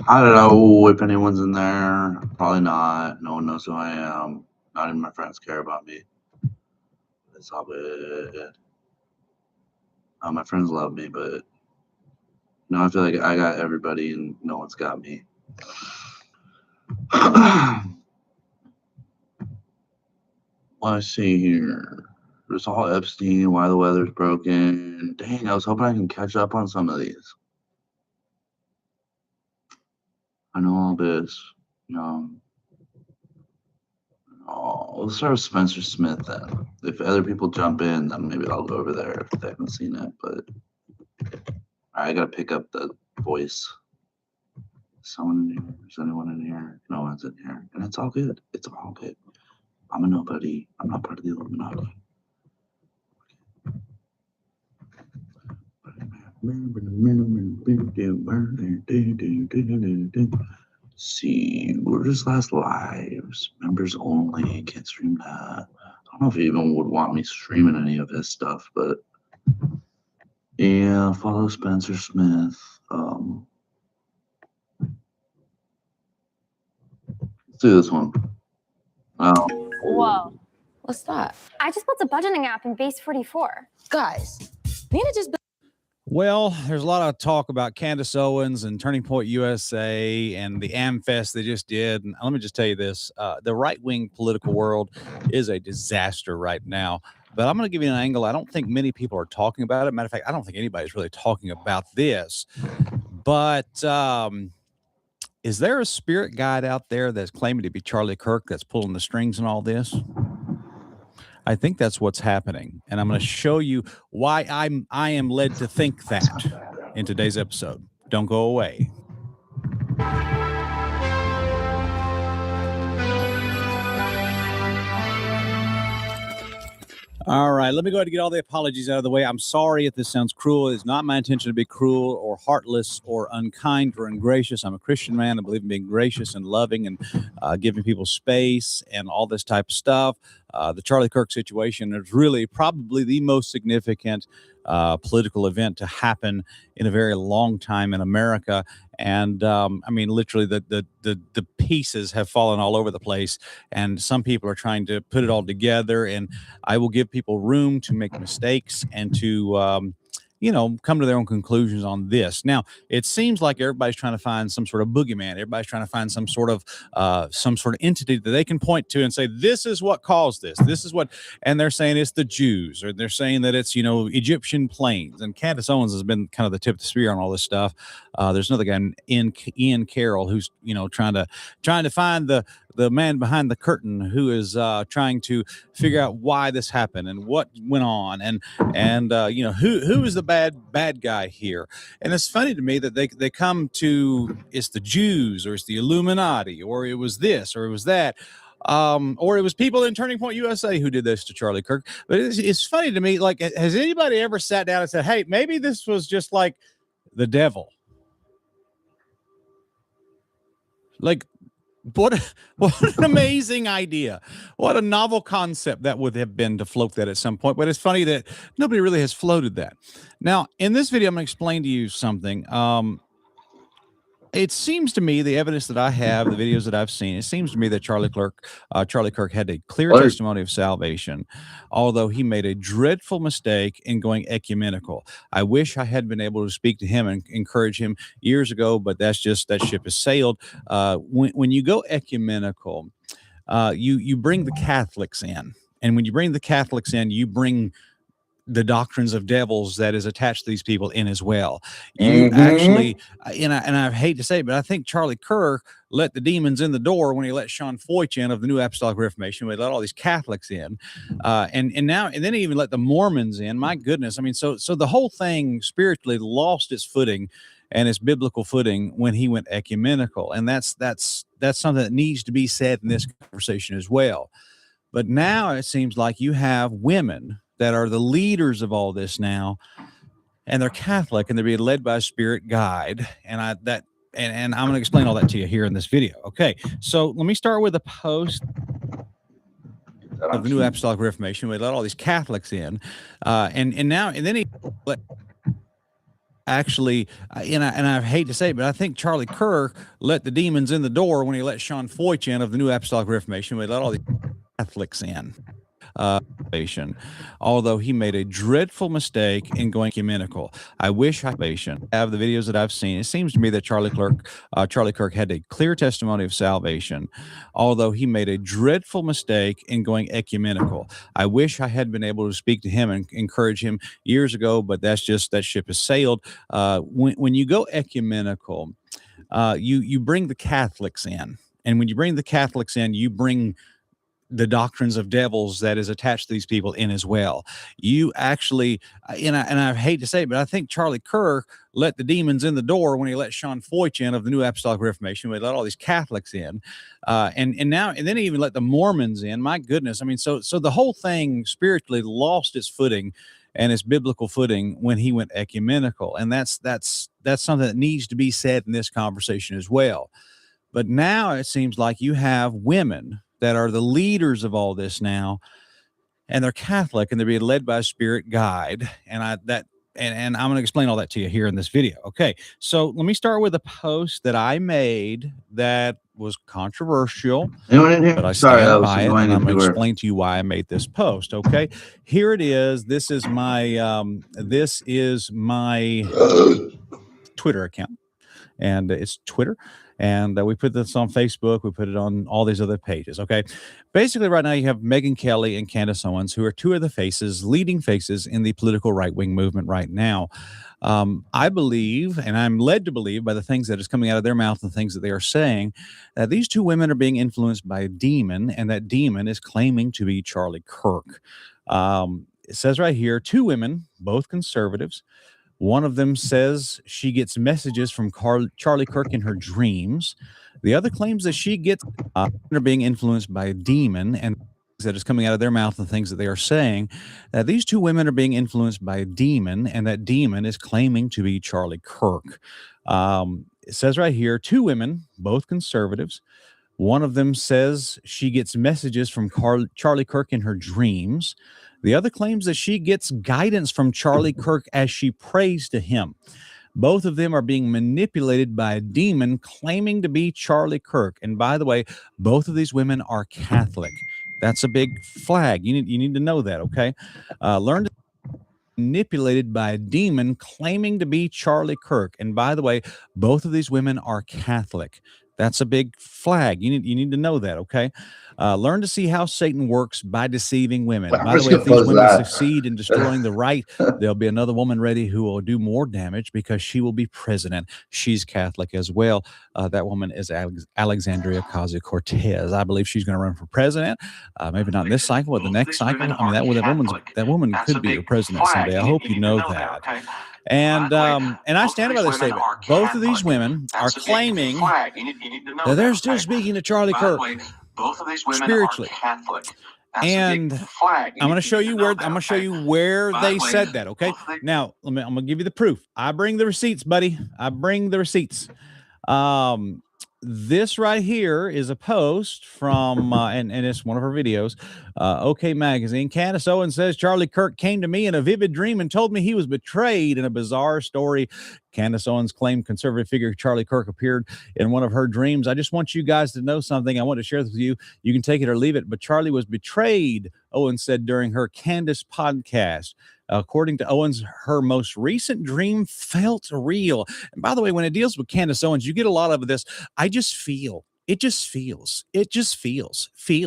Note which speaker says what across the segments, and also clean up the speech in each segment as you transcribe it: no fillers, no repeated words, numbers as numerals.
Speaker 1: I don't know if anyone's in there. Probably not. No one knows who I am. Not even my friends care about me. It's all good. My friends love me, but I feel like I got everybody and no one's got me. Let's see here. There's all Epstein, why the weather's broken. Dang, I was hoping I can catch up on some of these. I know all this. Oh, let's start with Spencer Smith then. If other people jump in, then maybe I'll go over there if they haven't seen it. But I gotta pick up the voice. Someone in here? Is anyone in here? No one's in here. And it's all good. It's all good. I'm a nobody. I'm not part of the Illuminati. See, we're just last lives. Members only. Can't stream that. I don't know if you even would want me streaming any of his stuff, but yeah, follow Spencer Smith. Let's do this one. Oh.
Speaker 2: Whoa.
Speaker 3: What's that?
Speaker 2: I just built a budgeting app in Base 44.
Speaker 3: Guys, Nina just built.
Speaker 4: Well, there's a lot of talk about Candace Owens and Turning Point USA and the AmFest they just did. And let me just tell you this, the right-wing political world is a disaster right now. But I'm going to give you an angle I don't think many people are talking about it. Matter of fact, I don't think anybody's really talking about this. But is there a spirit guide out there that's claiming to be Charlie Kirk that's pulling the strings in all this? I think that's what's happening, and I'm going to show you why I am led to think that in today's episode. Don't go away. All right, let me go ahead and get all the apologies out of the way. I'm sorry if this sounds cruel. It's not my intention to be cruel or heartless or unkind or ungracious. I'm a Christian man. I believe in being gracious and loving and giving people space and all this type of stuff. The Charlie Kirk situation is really probably the most significant political event to happen in a very long time in America. And I mean, literally the pieces have fallen all over the place, and some people are trying to put it all together, and I will give people room to make mistakes and to come to their own conclusions on this. Now, it seems like everybody's trying to find some sort of boogeyman. Everybody's trying to find some sort of entity that they can point to and say, this is what caused this. This is what, and they're saying it's the Jews, or they're saying that it's, Egyptian planes. And Candace Owens has been kind of the tip of the spear on all this stuff. There's another guy, Ian Carroll, who's, trying to find the man behind the curtain who is trying to figure out why this happened and what went on, and who is the bad guy here. And it's funny to me that they come to, it's the Jews, or it's the Illuminati, or it was this, or it was that, or it was people in Turning Point USA who did this to Charlie Kirk. But it's funny to me, like, has anybody ever sat down and said, hey, maybe this was just like the devil? Like, what an amazing idea. What a novel concept that would have been to float that at some point. But it's funny that nobody really has floated that. Now, in this video, I'm going to explain to you something. It seems to me, the evidence that I have, the videos that I've seen, it seems to me that Charlie Kirk had a clear testimony of salvation, although he made a dreadful mistake in going ecumenical. I wish I had been able to speak to him and encourage him years ago, but that ship has sailed. When you go ecumenical, you bring the Catholics in, and when you bring the Catholics in, you bring the doctrines of devils that is attached to these people in as well. You actually, and I hate to say it, but I think Charlie Kirk let the demons in the door when he let Sean Feucht in of the New Apostolic Reformation. We let all these Catholics in, and then he even let the Mormons in. My goodness, I mean, so the whole thing spiritually lost its footing and its biblical footing when he went ecumenical, and that's something that needs to be said in this conversation as well. But now it seems like you have women that are the leaders of all this now, and they're Catholic, and they're being led by a spirit guide. And I'm going to explain all that to you here in this video. Okay, so let me start with a post of the New Apostolic Reformation. We let all these Catholics in, and then he let. actually, and I hate to say it, but I think Charlie Kirk let the demons in the door when he let Sean Foyt in of the New Apostolic Reformation. We let all these Catholics in. Although he made a dreadful mistake in going ecumenical. I wish I have the videos that I've seen. It seems to me that Charlie Kirk had a clear testimony of salvation, although he made a dreadful mistake in going ecumenical. I wish I had been able to speak to him and encourage him years ago, but that ship has sailed. When you go ecumenical, you bring the Catholics in, and when you bring the Catholics in, you bring the doctrines of devils that is attached to these people in as well. You actually, and I hate to say it, but I think Charlie Kirk let the demons in the door when he let Sean Foyt in of the New Apostolic Reformation. We let all these Catholics in, and then he even let the Mormons in. My goodness, I mean, so the whole thing spiritually lost its footing and its biblical footing when he went ecumenical, and that's something that needs to be said in this conversation as well. But now it seems like you have women that are the leaders of all this now, and they're Catholic, and they're being led by a spirit guide. And I'm going to explain all that to you here in this video. Okay, so let me start with a post that I made that was controversial,
Speaker 1: Anyone in here?
Speaker 4: but I
Speaker 1: Sorry,
Speaker 4: stand
Speaker 1: I was
Speaker 4: by it,
Speaker 1: going
Speaker 4: and I'm going to
Speaker 1: everywhere.
Speaker 4: explain to you why I made this post. Okay, here it is. This is my Twitter account, and it's Twitter. And we put this on Facebook. We put it on all these other pages. Okay. Basically, right now you have Megyn Kelly and Candace Owens, who are two of the leading faces in the political right-wing movement right now. I believe, and I'm led to believe by the things that is coming out of their mouth and the things that they are saying, that these two women are being influenced by a demon, and that demon is claiming to be Charlie Kirk. It says right here, two women, both conservatives. One of them says she gets messages from Charlie Kirk in her dreams. The other claims that she gets are being influenced by a demon, and that is coming out of their mouth and things that they are saying, that these two women are being influenced by a demon, and that demon is claiming to be Charlie Kirk. It says right here, two women, both conservatives. One of them says she gets messages from Charlie Kirk in her dreams. The other claims that she gets guidance from Charlie Kirk as she prays to him. Both of them are being manipulated by a demon claiming to be Charlie Kirk. And by the way, both of these women are Catholic. That's a big flag. You need to know that, okay? Learn to manipulated by a demon claiming to be Charlie Kirk. And by the way, both of these women are Catholic. That's a big flag. You need to know that, okay? Learn to see how Satan works by deceiving women.
Speaker 1: Well,
Speaker 4: By the way, if these women succeed in destroying the right, there'll be another woman ready who will do more damage because she will be president. She's Catholic as well. That woman is Alexandria Ocasio-Cortez. I believe she's going to run for president. Maybe not in this cycle, but the next cycle. I mean, that woman could be your president someday. I hope you know that. And I stand by this statement. Both of these women are claiming that they're still speaking to Charlie Kirk spiritually. And I'm going to show you where they said that. Okay. Now I'm going to give you the proof. I bring the receipts, buddy. I bring the receipts. This right here is a post from, and it's one of her videos, OK Magazine. Candace Owens says Charlie Kirk came to me in a vivid dream and told me he was betrayed in a bizarre story. Candace Owens claimed conservative figure Charlie Kirk appeared in one of her dreams. I just want you guys to know something. I want to share this with you. You can take it or leave it, but Charlie was betrayed, Owens said during her Candace podcast. According to Owens, her most recent dream felt real. And by the way, when it deals with Candace Owens, you get a lot of this. I just feel. It just feels. Feely.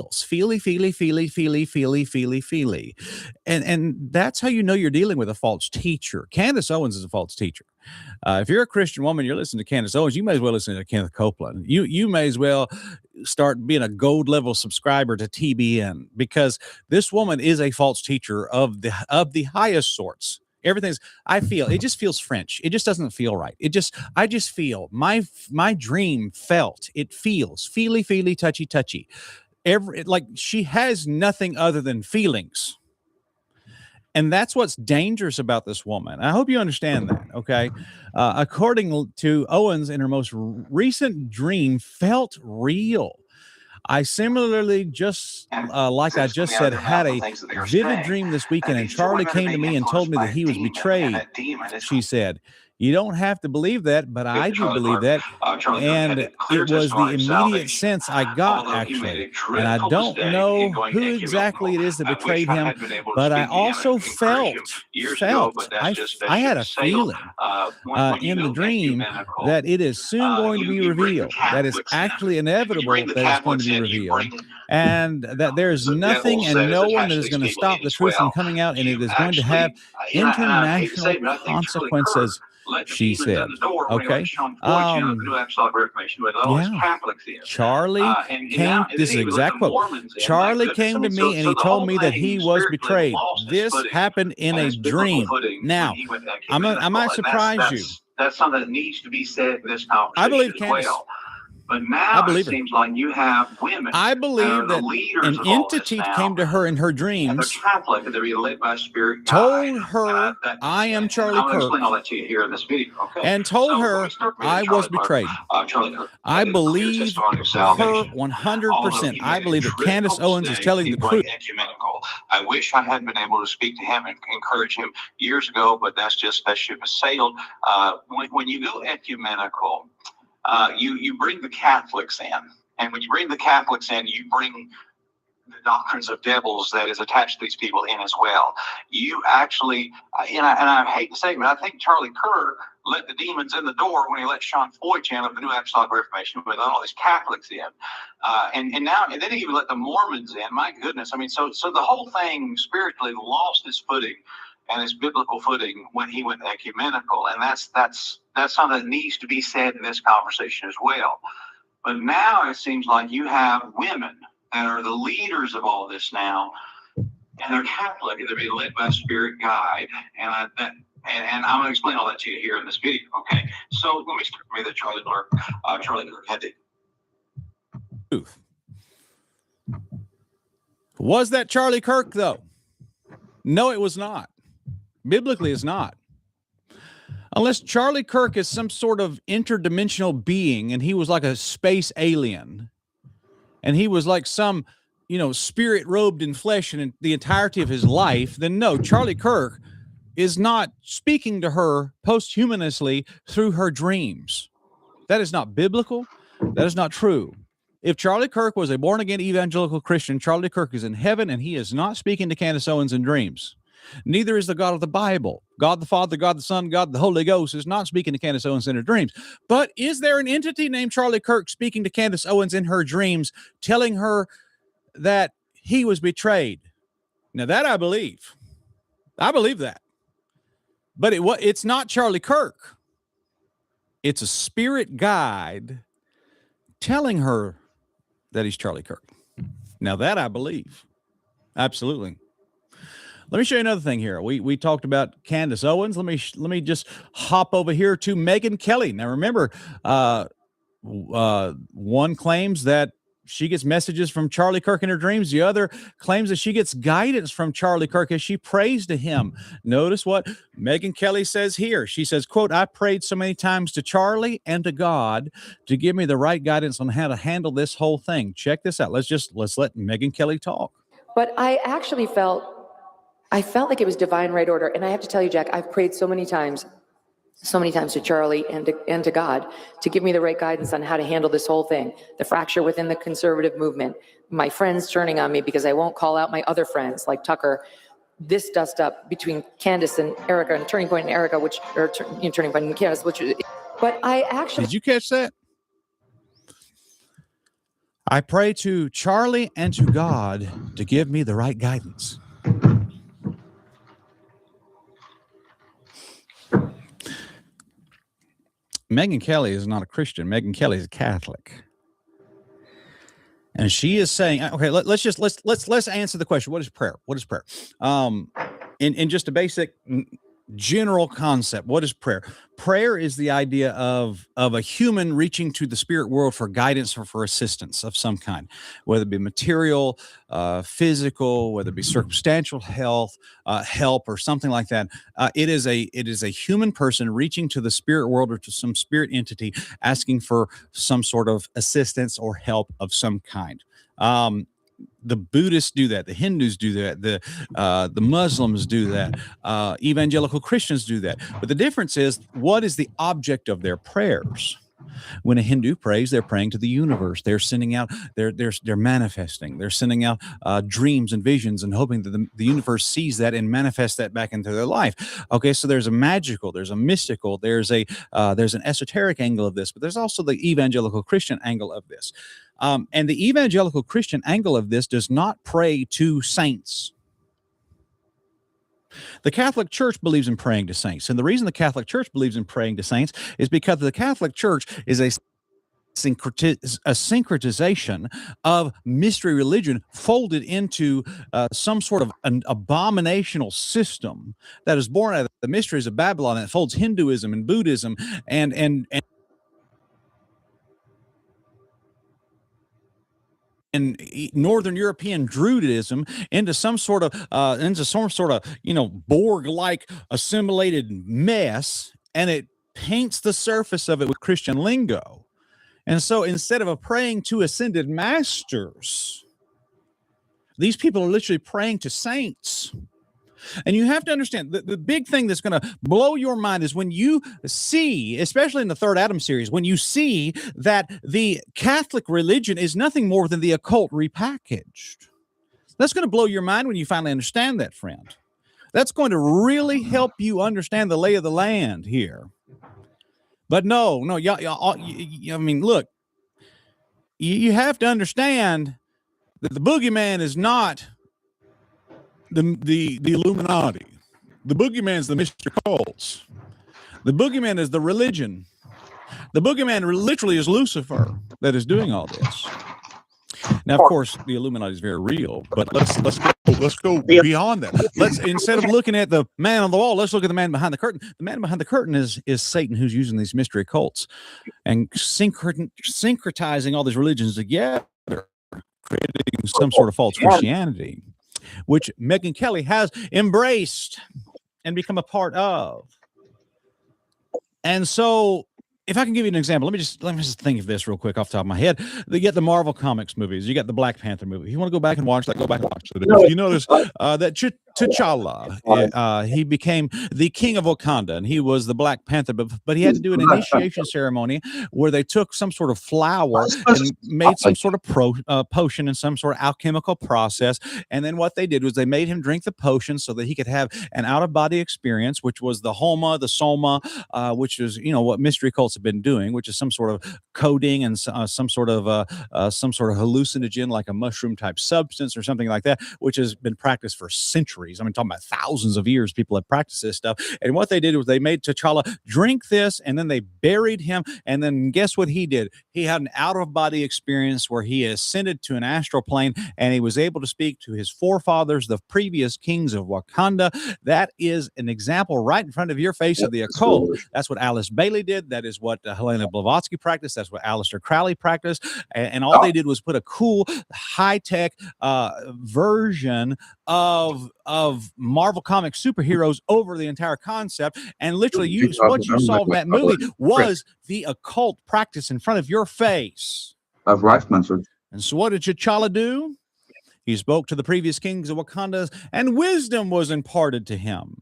Speaker 4: And that's how you know you're dealing with a false teacher. Candace Owens is a false teacher. If you're a Christian woman, you're listening to Candace Owens, you may as well listen to Kenneth Copeland. You may as well start being a gold level subscriber to TBN, because this woman is a false teacher of the highest sorts. Everything's, I feel, it just feels French. It just doesn't feel right. I just feel my dream felt, it feels feely, touchy. Like she has nothing other than feelings. And that's what's dangerous about this woman. I hope you understand that, okay? According to Owens, in her most recent dream felt real. I similarly just, like I just said, had a vivid dream this weekend, and Charlie came to me and told me that he was betrayed. She said, You don't have to believe that, but I do believe that. And it was the immediate sense I got, actually. And I don't know who exactly it is that betrayed him, but I also felt, I had a feeling in the dream that it is soon going to be revealed, that it's actually inevitable that it's going to be revealed, and that there's nothing and no one that is going to stop the truth from coming out, and it is going to have international consequences, she said. Okay. Charlie came, this is the exact quote. Charlie came to me and he told me that he was betrayed. This happened in a dream. Now, I might surprise you.
Speaker 5: That's something that needs to be said in this conversation.
Speaker 4: I believe Candace.
Speaker 5: But now it seems like you have women.
Speaker 4: I believe that an entity came to her in her dreams,
Speaker 5: Catholic, and they're led by spirit
Speaker 4: told her, I am Charlie Kirk,
Speaker 5: explain all that to you here in this video, okay?
Speaker 4: and told her I was betrayed. I believe her 100%. I believe that Candace Owens is telling the truth.
Speaker 5: I wish I had been able to speak to him and encourage him years ago, but that ship has sailed. When you go ecumenical, you bring the Catholics in, and when you bring the Catholics in, you bring the doctrines of devils that is attached to these people in as well. You actually, and I hate to say it, but I think Charlie Kirk let the demons in the door when he let Sean Foyt in of the New Apostolic Reformation with all these Catholics in, and then he even let the Mormons in. My goodness, I mean, so the whole thing spiritually lost its footing and its biblical footing when he went ecumenical, and that's something that needs to be said in this conversation as well. But now it seems like you have women that are the leaders of all this now, and they're Catholic, and they're being led by a spirit guide, and I'm going to explain all that to you here in this video. Okay, so let me start with that Charlie Kirk had to.
Speaker 4: Was that Charlie Kirk, though? No, it was not. Biblically, it's not. Unless Charlie Kirk is some sort of interdimensional being and he was like a space alien and he was like some, spirit robed in flesh and in the entirety of his life, then no, Charlie Kirk is not speaking to her posthumously through her dreams. That is not biblical. That is not true. If Charlie Kirk was a born-again evangelical Christian, Charlie Kirk is in heaven and he is not speaking to Candace Owens in dreams. Neither is the God of the Bible. God the Father, God the Son, God the Holy Ghost is not speaking to Candace Owens in her dreams. But is there an entity named Charlie Kirk speaking to Candace Owens in her dreams, telling her that he was betrayed? Now that I believe. I believe that. But it's not Charlie Kirk. It's a spirit guide telling her that he's Charlie Kirk. Now that I believe. Absolutely. Let me show you another thing here. We talked about Candace Owens. Let me just hop over here to Megyn Kelly. Now remember, one claims that she gets messages from Charlie Kirk in her dreams. The other claims that she gets guidance from Charlie Kirk as she prays to him. Notice what Megyn Kelly says here. She says, quote, I prayed so many times to Charlie and to God to give me the right guidance on how to handle this whole thing. Check this out. Let's let Megyn Kelly talk.
Speaker 3: But I actually felt like it was divine right order. And I have to tell you, Jack, I've prayed so many times to Charlie and to God to give me the right guidance on how to handle this whole thing. The fracture within the conservative movement, my friends turning on me because I won't call out my other friends like Tucker. This dust up between Candace and Erica, and Turning Point and Erica, Turning Point and Candace, but I actually...
Speaker 4: Did you catch that? I pray to Charlie and to God to give me the right guidance. Megyn Kelly is not a Christian. Megyn Kelly is a Catholic. And she is saying, okay, let's answer the question. What is prayer? What is prayer? In just a basic general concept, what is prayer? Prayer is the idea of a human reaching to the spirit world for guidance or for assistance of some kind, whether it be material, physical, whether it be circumstantial help or something like that. It is a human person reaching to the spirit world or to some spirit entity, asking for some sort of assistance or help of some kind. the Buddhists do that, the Hindus do that, the Muslims do that, evangelical Christians do that. But the difference is, what is the object of their prayers? When a Hindu prays, they're praying to the universe. They're sending out, they're manifesting. They're sending out dreams and visions and hoping that the universe sees that and manifests that back into their life. Okay, so there's a magical, there's a mystical, there's an esoteric angle of this, but there's also the evangelical Christian angle of this. And the evangelical Christian angle of this does not pray to saints. The Catholic Church believes in praying to saints. And the reason the Catholic Church believes in praying to saints is because the Catholic Church is a syncretization of mystery religion folded into some sort of an abominational system that is born out of the mysteries of Babylon, that folds Hinduism and Buddhism and Northern European Druidism into some sort of Borg-like assimilated mess, and it paints the surface of it with Christian lingo. And so instead of praying to ascended masters, these people are literally praying to saints. And you have to understand the big thing that's going to blow your mind is when you see, especially in the Third Adam series, when you see that the Catholic religion is nothing more than the occult repackaged. That's going to blow your mind when you finally understand that, friend. That's going to really help you understand the lay of the land here. But no, y'all, I mean, look, you have to understand that the boogeyman is not the Illuminati. The boogeyman is the Mr. Cults. The boogeyman is the religion. The boogeyman literally is Lucifer that is doing all this. Now, of course, the Illuminati is very real, but let's go beyond that. Let's, instead of looking at the man on the wall, let's look at the man behind the curtain. The man behind the curtain is Satan, who's using these mystery cults and syncretizing all these religions together, creating some sort of false Christianity, which Megyn Kelly has embraced and become a part of. And so, if I can give you an example, let me just think of this real quick off the top of my head. You get the Marvel Comics movies. You got the Black Panther movie. If you want to go back and watch that, go back and watch it. You notice that T'Challa, he became the king of Wakanda, and he was the Black Panther, but he had to do an initiation ceremony where they took some sort of flower and made some sort of potion in some sort of alchemical process. And then what they did was they made him drink the potion so that he could have an out-of-body experience, which was the Homa, the Soma, which is, what mystery cults have been doing, which is some sort of coding and some sort of hallucinogen, like a mushroom type substance or something like that, which has been practiced for centuries. I mean, talking about thousands of years, people have practiced this stuff. And what they did was they made T'Challa drink this, and then they buried him. And then guess what he did? He had an out-of-body experience where he ascended to an astral plane, and he was able to speak to his forefathers, the previous kings of Wakanda. That is an example right in front of your face of the occult. That's what Alice Bailey did. That is what Helena Blavatsky practiced. That's what Aleister Crowley practiced. And all they did was put a cool, high-tech version of Marvel Comics superheroes over the entire concept, and literally what you saw in that movie was the occult practice in front of your face.
Speaker 1: Of rice message.
Speaker 4: And so what did T'Challa do? He spoke to the previous kings of Wakanda, and wisdom was imparted to him.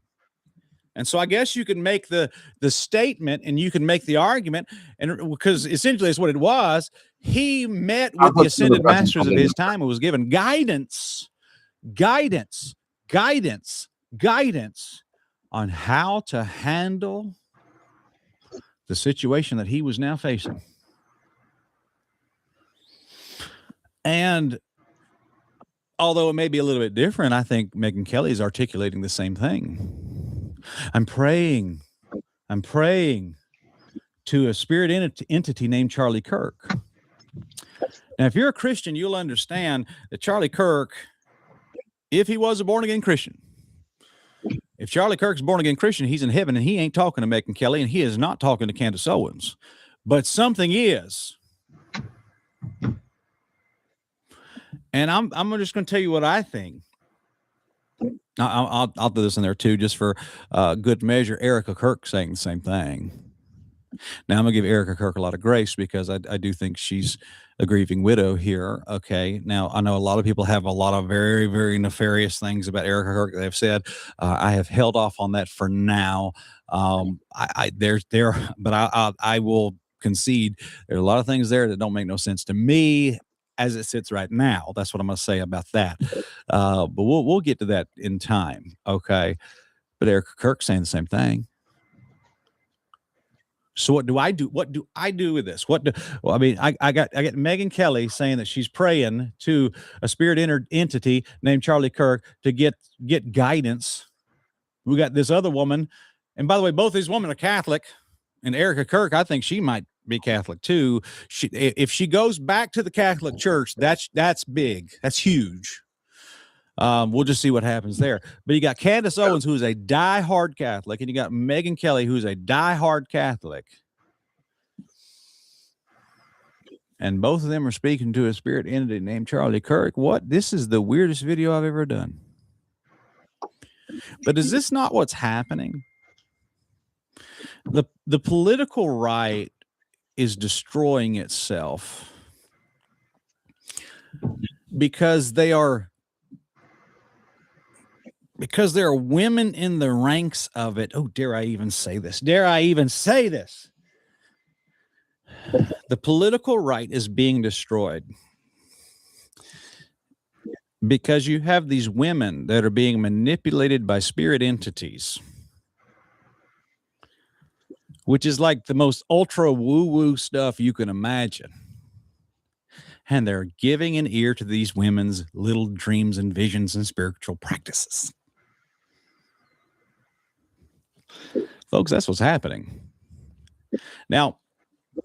Speaker 4: And so I guess you can make the statement, and you can make the argument, and because essentially that's what it was. He met with the ascended masters of his time and was given guidance on how to handle the situation that he was now facing. And although it may be a little bit different, I think Megyn Kelly is articulating the same thing. I'm praying to a spirit entity named Charlie Kirk. Now, if you're a Christian, you'll understand that Charlie Kirk, if he was a born-again Christian, if Charlie Kirk's born-again Christian, he's in heaven, and he ain't talking to Megyn Kelly, and he is not talking to Candace Owens. But something is. And I'm just going to tell you what I think. I'll do this in there, too, just for good measure. Erica Kirk saying the same thing. Now I'm gonna give Erica Kirk a lot of grace because I do think she's a grieving widow here. Okay. Now I know a lot of people have a lot of very, very nefarious things about Erica Kirk they've said. I have held off on that for now. I will concede there are a lot of things there that don't make no sense to me as it sits right now. That's what I'm going to say about that. But we'll get to that in time. Okay. But Erica Kirk's saying the same thing. So what do I do? What do I do with this? Well, I mean, I got Megyn Kelly saying that she's praying to a spirit entity named Charlie Kirk to get guidance. We got this other woman, and by the way, both these women are Catholic, and Erica Kirk, I think she might be Catholic too. If she goes back to the Catholic Church, that's big, that's huge. We'll just see what happens there. But you got Candace Owens, who's a diehard Catholic, and you got Megyn Kelly, who's a diehard Catholic. And both of them are speaking to a spirit entity named Charlie Kirk. What? This is the weirdest video I've ever done. But is this not what's happening? The political right is destroying itself because there are women in the ranks of it. Oh, dare I even say this? Dare I even say this? The political right is being destroyed because you have these women that are being manipulated by spirit entities, which is like the most ultra woo-woo stuff you can imagine. And they're giving an ear to these women's little dreams and visions and spiritual practices. Folks, that's what's happening. Now,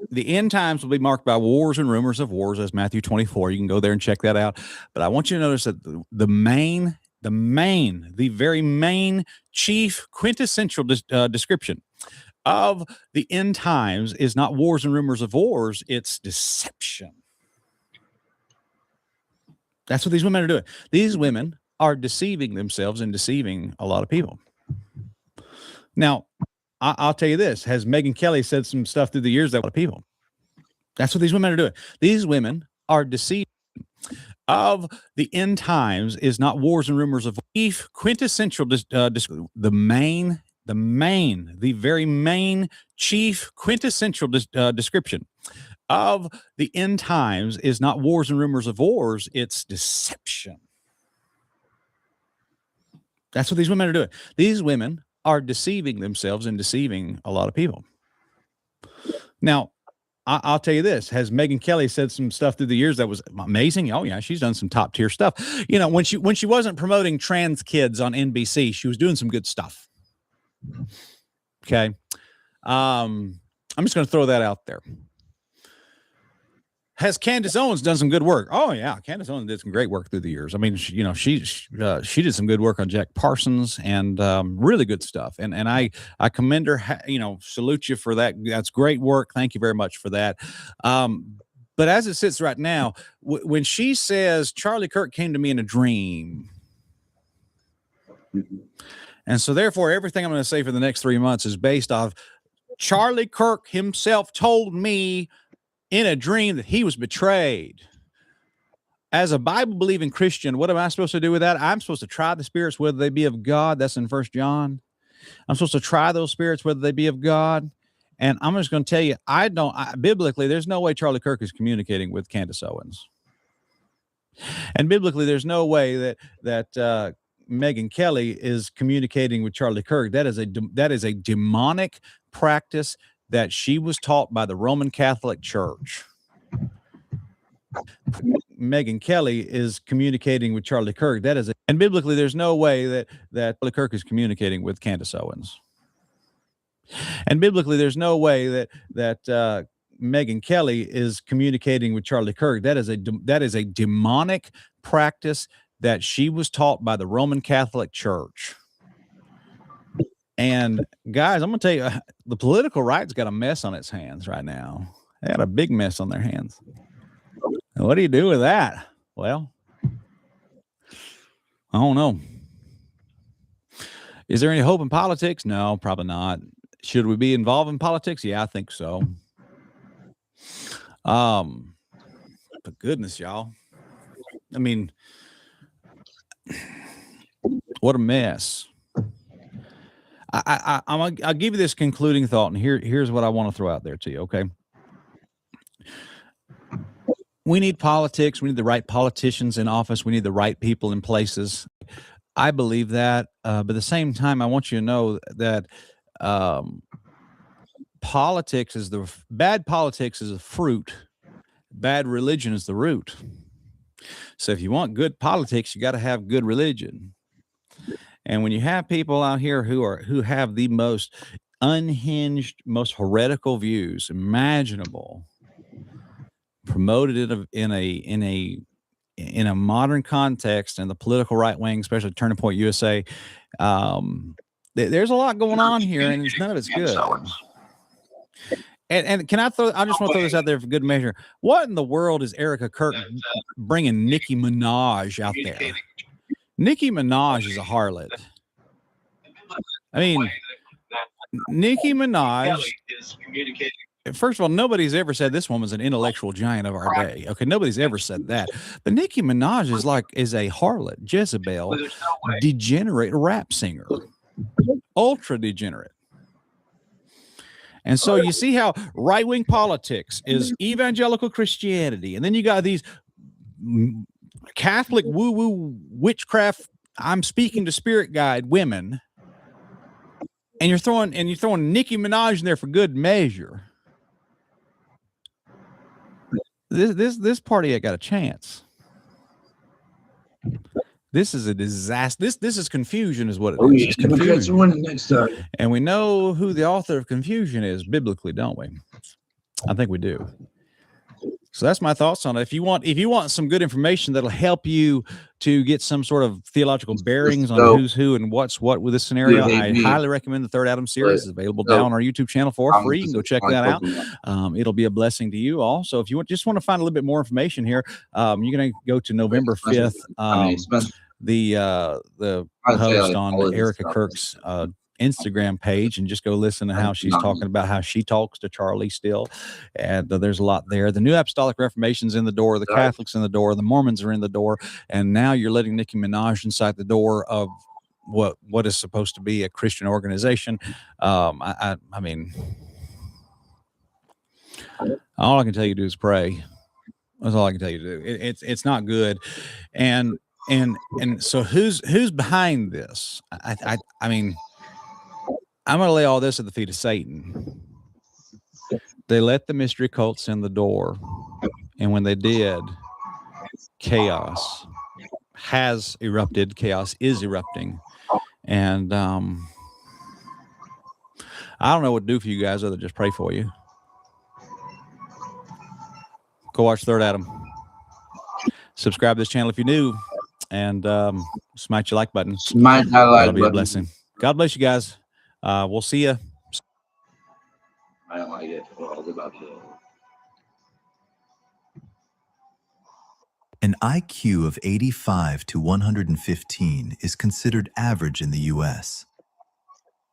Speaker 4: the end times will be marked by wars and rumors of wars, as Matthew 24. You can go there and check that out. But I want you to notice that the very main chief quintessential description of the end times is not wars and rumors of wars, it's deception. That's what these women are doing. These women are deceiving themselves and deceiving a lot of people. Now, I'll tell you this. Has Megyn Kelly said some stuff through the years that a lot of people? That's what these women are doing. These women are deceiving. Of the end times is not wars and rumors of chief quintessential the very main chief quintessential description of the end times is not wars and rumors of wars, it's deception. That's what these women are doing. These women are deceiving themselves and deceiving a lot of people. Now, I'll tell you this. Has Megyn Kelly said some stuff through the years that was amazing? Oh, yeah, she's done some top tier stuff. You know, when she wasn't promoting trans kids on NBC, she was doing some good stuff. Okay. I'm just going to throw that out there. Has Candace Owens done some good work? Oh yeah, Candace Owens did some great work through the years. I mean, she did some good work on Jack Parsons and really good stuff. And I commend her. Salute you for that. That's great work. Thank you very much for that. But as it sits right now, when she says Charlie Kirk came to me in a dream, and so therefore everything I'm going to say for the next 3 months is based off Charlie Kirk himself told me in a dream that he was betrayed. As a Bible-believing Christian, what am I supposed to do with that? I'm supposed to try the spirits whether they be of God. That's in 1 John. I'm supposed to try those spirits whether they be of God. And I'm just going to tell you, biblically, there's no way Charlie Kirk is communicating with Candace Owens. And biblically, there's no way that Megyn Kelly is communicating with Charlie Kirk. That is a demonic practice that she was taught by the Roman Catholic Church. Megyn Kelly is communicating with Charlie Kirk. And biblically, there's no way that Charlie Kirk is communicating with Candace Owens. And biblically, there's no way that Megyn Kelly is communicating with Charlie Kirk. That is a demonic practice that she was taught by the Roman Catholic Church. And guys, I'm going to tell you, the political right's got a mess on its hands right now. They got a big mess on their hands. And what do you do with that? Well, I don't know. Is there any hope in politics? No, probably not. Should we be involved in politics? Yeah, I think so. But goodness, y'all. I mean, what a mess. I'll give you this concluding thought, and here's what I want to throw out there to you, okay? We need politics. We need the right politicians in office. We need the right people in places. I believe that. But at the same time, I want you to know that politics is bad politics is a fruit. Bad religion is the root. So if you want good politics, you got to have good religion. And when you have people out here who have the most unhinged, most heretical views imaginable, promoted in a modern context in the political right wing, especially Turning Point USA, there's a lot going on here, and none of it's good. And can I just want to throw this out there for good measure. What in the world is Erica Curtin bringing Nicki Minaj out there? Nicki Minaj is a harlot. I mean, Nicki Minaj. First of all, nobody's ever said this woman's an intellectual giant of our day. Okay, nobody's ever said that. But Nicki Minaj is a harlot, Jezebel, degenerate rap singer, ultra degenerate. And so you see how right-wing politics is evangelical Christianity, and then you got these Catholic woo-woo witchcraft, I'm speaking to spirit guide women, and you're throwing Nicki Minaj in there for good measure. This party ain't got a chance. This is a disaster. This is confusion, is what it is. It's confusion.
Speaker 1: Next time.
Speaker 4: And we know who the author of confusion is biblically, don't we? I think we do. So that's my thoughts on it. If you want some good information that'll help you to get some sort of theological bearings on who's who and what's what with this scenario, I highly recommend the Third Adam series. It's available down on our YouTube channel for free. You can go check that out. It'll be a blessing to you also. If you just want to find a little bit more information here, you're going to go to November 5th. The post on Erica Kirk's Instagram page, and just go listen to how she's talking about how she talks to Charlie still. And there's a lot there. The New Apostolic Reformation's in the door, the Catholics in the door, the Mormons are in the door, and now you're letting Nicki Minaj inside the door of what is supposed to be a Christian organization. I mean, all I can tell you to do is pray. That's all I can tell you to do. It's not good. And so who's behind this? I mean, I'm going to lay all this at the feet of Satan. They let the mystery cults in the door, and when they did, chaos has erupted. Chaos is erupting, and I don't know what to do for you guys other than just pray for you. Go watch Third Adam. Subscribe to this channel if you're new, and smash your like button.
Speaker 1: Smash that like
Speaker 4: That'll be
Speaker 1: button.
Speaker 4: a blessing. God bless you guys. We'll see you.
Speaker 1: I don't like it. Well, about to.
Speaker 6: An IQ of 85 to 115 is considered average in the U.S.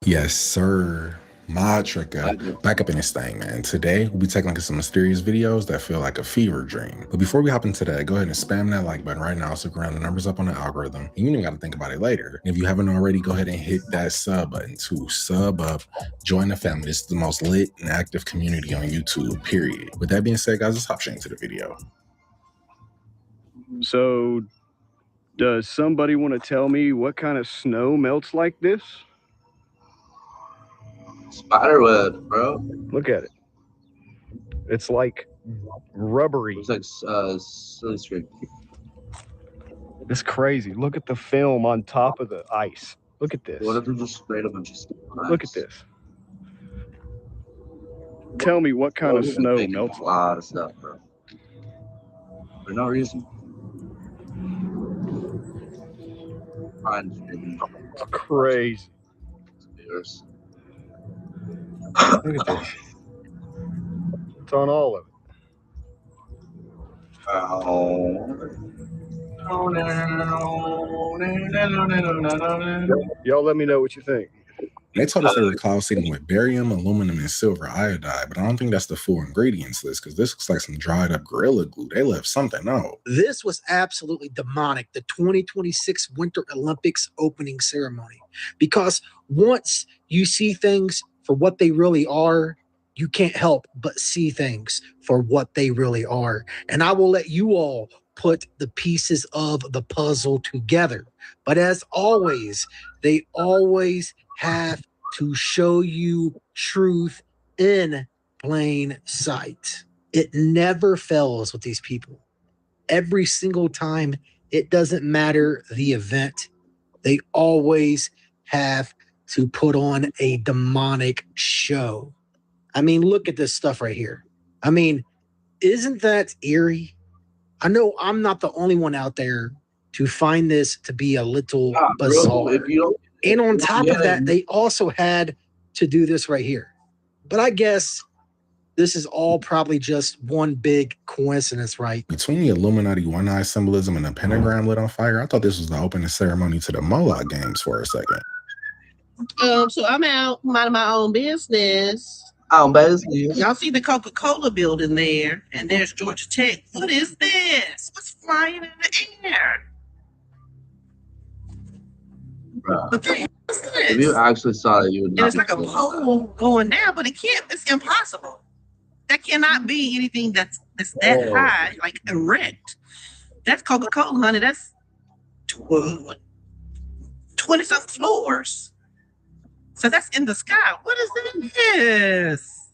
Speaker 7: Yes, sir. Mod Tricka, back up in this thing, man. Today, we'll be taking a look at some mysterious videos that feel like a fever dream. But before we hop into that, go ahead and spam that like button right now so around the numbers up on the algorithm. And you don't even got to think about it later. And if you haven't already, go ahead and hit that sub button too. Sub up, join the family. This is the most lit and active community on YouTube, period. With that being said, guys, let's hop straight into the video.
Speaker 8: So, does somebody want to tell me what kind of snow melts like this?
Speaker 1: Spiderweb, bro.
Speaker 8: Look at it. It's like rubbery.
Speaker 1: It's like silly string.
Speaker 8: It's crazy. Look at the film on top of the ice. Look at this.
Speaker 1: What if we just sprayed a bunch of stuff on ice?
Speaker 8: Look at this. Tell me what kind of
Speaker 1: We're
Speaker 8: snow
Speaker 1: making
Speaker 8: melts
Speaker 1: a
Speaker 8: like
Speaker 1: lot of stuff, bro. For no reason.
Speaker 8: It's crazy.
Speaker 1: Viewers.
Speaker 8: Look at this. It's on all of it. Y'all let me know what you think.
Speaker 7: They told us they were cloud seeding with barium, aluminum, and silver iodide, but I don't think that's the full ingredients list because this looks like some dried up Gorilla Glue. They left something out.
Speaker 9: This was absolutely demonic, the 2026 Winter Olympics opening ceremony. Because once you see things for what they really are, you can't help but see things for what they really are. And I will let you all put the pieces of the puzzle together. But as always, they always have to show you truth in plain sight. It never fails with these people. Every single time, it doesn't matter the event, they always have to put on a demonic show. I mean, look at this stuff right here. I mean, isn't that eerie? I know I'm not the only one out there to find this to be a little bizarre. And on top of that, they also had to do this right here. But I guess this is all probably just one big coincidence, right?
Speaker 7: Between the Illuminati one-eye symbolism and the pentagram lit on fire, I thought this was the opening ceremony to the Moloch games for a second.
Speaker 10: So I'm out minding my own business. Y'all see the Coca-Cola building there, and there's Georgia Tech. What is this? What's flying in the air?
Speaker 1: Bruh.
Speaker 10: What the hell is this?
Speaker 1: If you actually saw it, you would
Speaker 10: And
Speaker 1: not.
Speaker 10: it's like a pole going down, but it can't. It's impossible. That cannot be anything that's that high, like erect. That's Coca-Cola, honey. That's 20-something floors. So that's in the sky. What is this?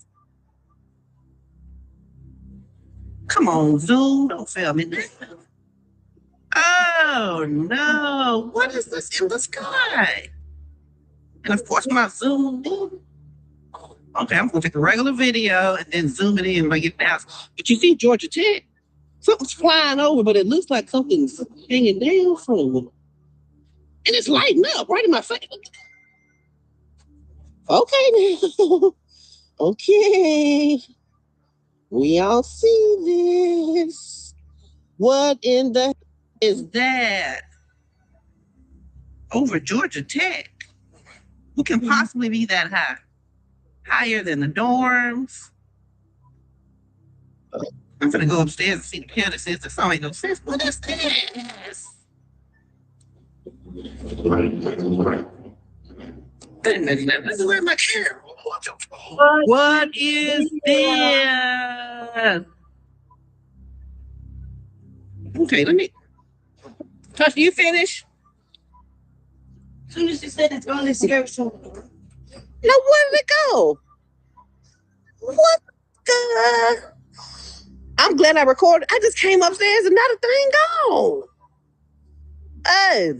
Speaker 10: Come on, Zoom. Don't fail me now. Oh, no. What is this in the sky? And of course, when I zoom in, okay, I'm going to take a regular video and then zoom it in when I get down. But you see Georgia Tech? Something's flying over, but it looks like something's hanging down from it. And it's lighting up right in my face. Okay, now. Okay. We all see this. What in the is that? Over Georgia Tech? Who can possibly be that high? Higher than the dorms? I'm gonna go upstairs and see the piano since the song ain't no sense. What is this? Where's my camera? What is this? Okay, let me. Tosh, do you finish? As soon as you said it's going to go. So. No, where did it go? What the? I'm glad I recorded. I just came upstairs and not a thing gone. Oh,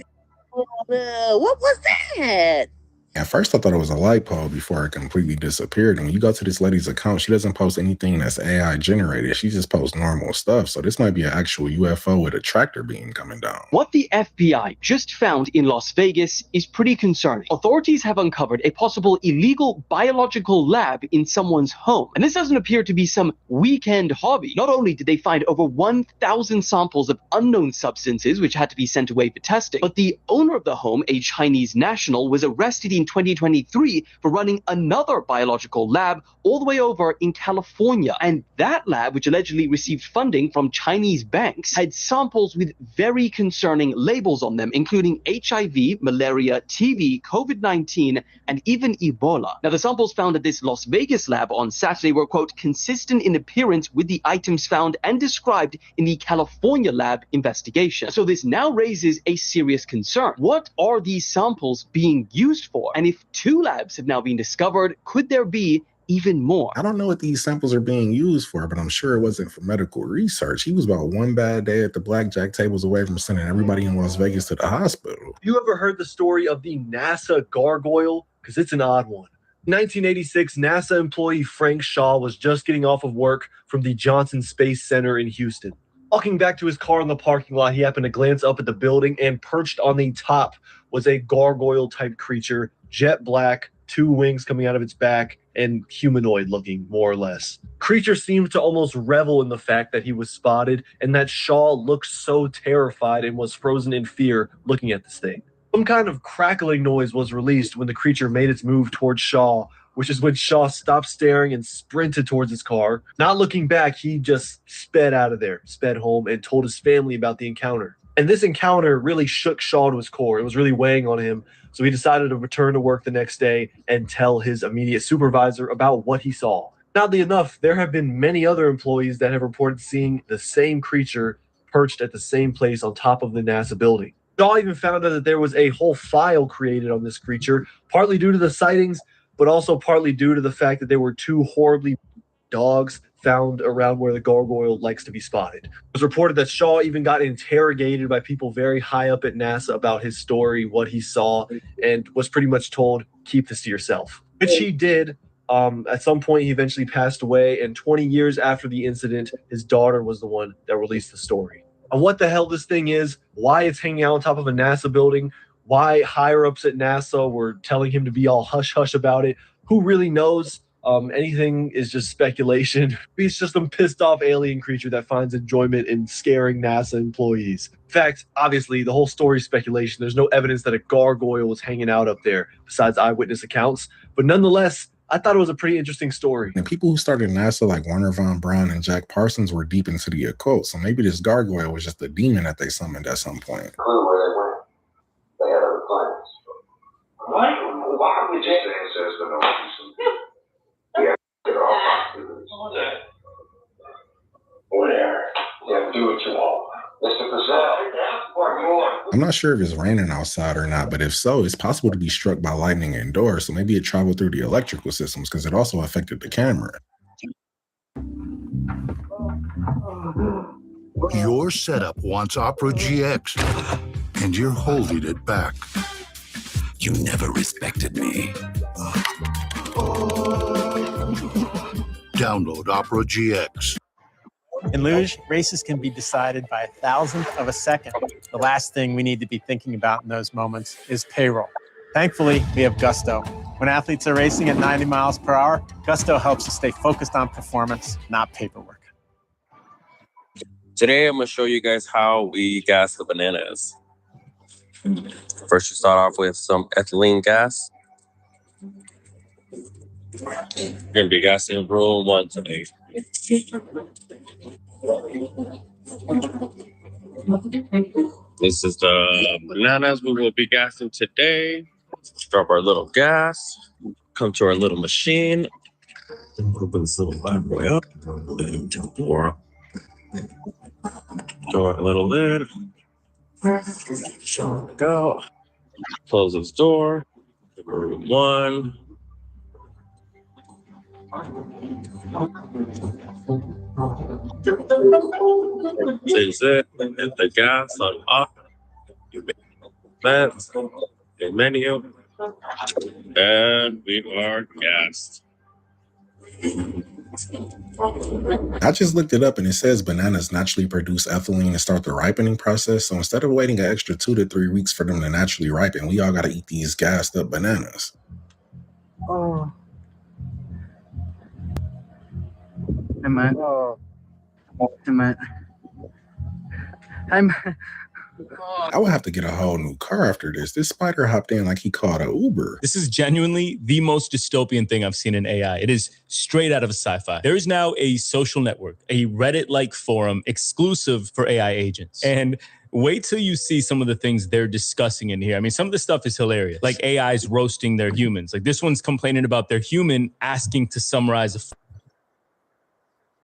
Speaker 10: what was that?
Speaker 7: At first, I thought it was a light pole before it completely disappeared. And when you go to this lady's account, she doesn't post anything that's AI generated. She just posts normal stuff. So this might be an actual UFO with a tractor beam coming down.
Speaker 11: What the FBI just found in Las Vegas is pretty concerning. Authorities have uncovered a possible illegal biological lab in someone's home. And this doesn't appear to be some weekend hobby. Not only did they find over 1,000 samples of unknown substances which had to be sent away for testing, but the owner of the home, a Chinese national, was arrested in 2023 for running another biological lab all the way over in California. And that lab, which allegedly received funding from Chinese banks, had samples with very concerning labels on them, including HIV, malaria, TB, COVID-19, and even Ebola. Now, the samples found at this Las Vegas lab on Saturday were, quote, consistent in appearance with the items found and described in the California lab investigation. So this now raises a serious concern. What are these samples being used for? And if 2 labs have now been discovered, could there be even more?
Speaker 7: I don't know what these samples are being used for, but I'm sure it wasn't for medical research. He was about one bad day at the blackjack tables away from sending everybody in Las Vegas to the hospital.
Speaker 12: You ever heard the story of the NASA gargoyle? Because it's an odd one. In 1986, NASA employee Frank Shaw was just getting off of work from the Johnson Space Center in Houston. Walking back to his car in the parking lot, he happened to glance up at the building, and perched on the top was a gargoyle-type creature, jet black, 2 wings coming out of its back, and humanoid looking, more or less. Creature seemed to almost revel in the fact that he was spotted, and that Shaw looked so terrified and was frozen in fear looking at this thing. Some kind of crackling noise was released when the creature made its move towards Shaw, which is when Shaw stopped staring and sprinted towards his car. Not looking back, he just sped out of there, sped home, and told his family about the encounter. And this encounter really shook Shaw to his core. It was really weighing on him. So he decided to return to work the next day and tell his immediate supervisor about what he saw. Oddly enough, there have been many other employees that have reported seeing the same creature perched at the same place on top of the NASA building. Shaw even found out that there was a whole file created on this creature, partly due to the sightings, but also partly due to the fact that there were 2 horribly dogs found around where the gargoyle likes to be spotted. It was reported that Shaw even got interrogated by people very high up at NASA about his story, what he saw, and was pretty much told, keep this to yourself. Which he did. At some point, he eventually passed away, and 20 years after the incident, his daughter was the one that released the story. And what the hell this thing is, why it's hanging out on top of a NASA building, why higher-ups at NASA were telling him to be all hush-hush about it, who really knows? Anything is just speculation. He's just some pissed-off alien creature that finds enjoyment in scaring NASA employees. In fact, obviously, the whole story is speculation. There's no evidence that a gargoyle was hanging out up there besides eyewitness accounts. But nonetheless, I thought it was a pretty interesting story.
Speaker 7: And people who started NASA like Werner von Braun and Jack Parsons were deep into the occult, so maybe this gargoyle was just a demon that they summoned at some point.
Speaker 13: They had other plans. Why would you say there's been no yeah, get all possibilities. Whatever. Yeah, do what you want. Mr. Purcell.
Speaker 7: I'm not sure if it's raining outside or not, but if so, it's possible to be struck by lightning indoors, so maybe it traveled through the electrical systems because it also affected the camera.
Speaker 14: Your setup wants Opera GX, and you're holding it back. You never respected me. Download Opera GX.
Speaker 15: In luge, races can be decided by 1,000th of a second. The last thing we need to be thinking about in those moments is payroll. Thankfully, we have Gusto. When athletes are racing at 90 miles per hour, Gusto helps us stay focused on performance, not paperwork.
Speaker 16: Today, I'm going to show you guys how we gas the bananas. First, you start off with some ethylene gas. You're going to be gassing room 1 to 8. This is the bananas we will be gassing today. Let's drop our little gas. Come to our little machine. Open this little bad boy up. Pour our little lid. Go. Close this door. Room 1. Is it? Hit the gas on off. You make that. The menu. And we are gassed.
Speaker 7: I just looked it up and it says bananas naturally produce ethylene and start the ripening process. So instead of waiting an extra 2 to 3 weeks for them to naturally ripen, we all got to eat these gassed up bananas.
Speaker 17: Oh. Hey man. Hey man.
Speaker 7: I would have to get a whole new car after this. This spider hopped in like he called an Uber.
Speaker 18: This is genuinely the most dystopian thing I've seen in AI. It is straight out of a sci-fi. There is now a social network, a Reddit-like forum exclusive for AI agents. And wait till you see some of the things they're discussing in here. I mean, some of the stuff is hilarious. Like AIs roasting their humans. Like this one's complaining about their human asking to summarize a